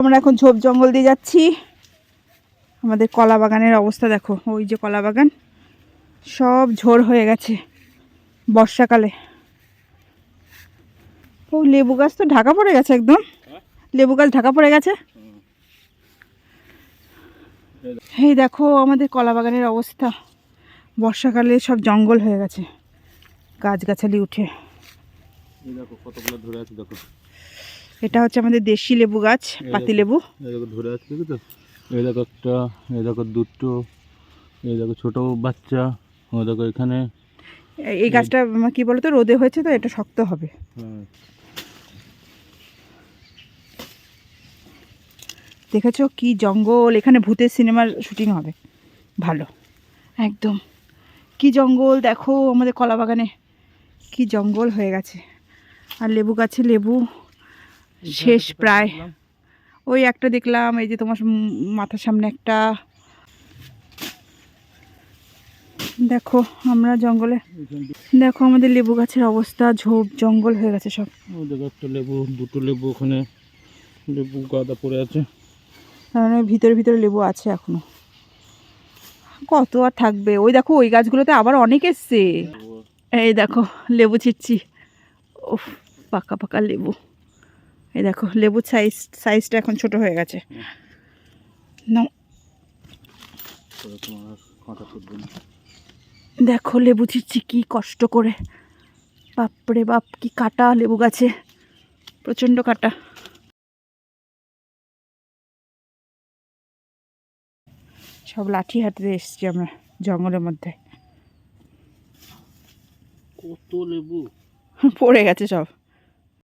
আমরা এখন ঝোপ জঙ্গল দিয়ে যাচ্ছি। আমাদের কলা বাগানের অবস্থা দেখো, ওই যে কলা বাগান সব ঝোড় হয়ে গেছে বর্ষাকালে। ও লেবু গাছ তো ঢাকা পড়ে গেছে, একদম লেবু গাছ ঢাকা পড়ে গেছে। এই দেখো আমাদের কলা বাগানের অবস্থা, বর্ষাকালে সব জঙ্গল হয়ে গেছে, গাছগাছালি উঠে। দেখো কতগুলো ধরে আছে, দেখো এটা হচ্ছে আমাদের দেশি লেবু গাছ, পাতি লেবু। এই দেখো ধরে আছে, দেখো তো, এই দেখো একটা, এই দেখো দুটো, এই দেখো ছোট বাচ্চা, ও দেখো এখানে। এই গাছটা কি বলতো, রোদে হয়েছে তো, এটা শক্ত হবে। দেখেছো কি জঙ্গল, এখানে ভূতের সিনেমার শুটিং হবে ভালো একদম। কি জঙ্গল দেখো আমাদের কলা বাগানে, কি জঙ্গল হয়ে গেছে। আর লেবু গাছে লেবু শেষ প্রায়। ওই একটা দেখলাম, এই যে তোমার মাথার সামনে একটা। দেখো আমরা জঙ্গলে, দেখো আমাদের লেবু গাছের অবস্থা, ঝোপ জঙ্গল হয়ে গেছে সব। দেখো একটা লেবু, দুটো লেবু, ওখানে লেবু গাদা পড়ে আছে, কারণ ভিতরে ভিতরে লেবু আছে এখনো। কত আর থাকবে। ওই দেখো ওই গাছগুলোতে আবার অনেক এসছে। এই দেখো লেবু ছিটছি, ও পাকা পাকা লেবু। এই দেখো লেবুর সাইজটা এখন ছোট হয়ে গেছে। দেখো লেবু ছিটছি কি কষ্ট করে, বাপরে বাপ কি কাটা লেবু গাছে, প্রচণ্ড কাটা। সব লাঠি হাতে এসছি আমরা জঙ্গলের মধ্যে, কত লেবু পড়ে গেছে সব।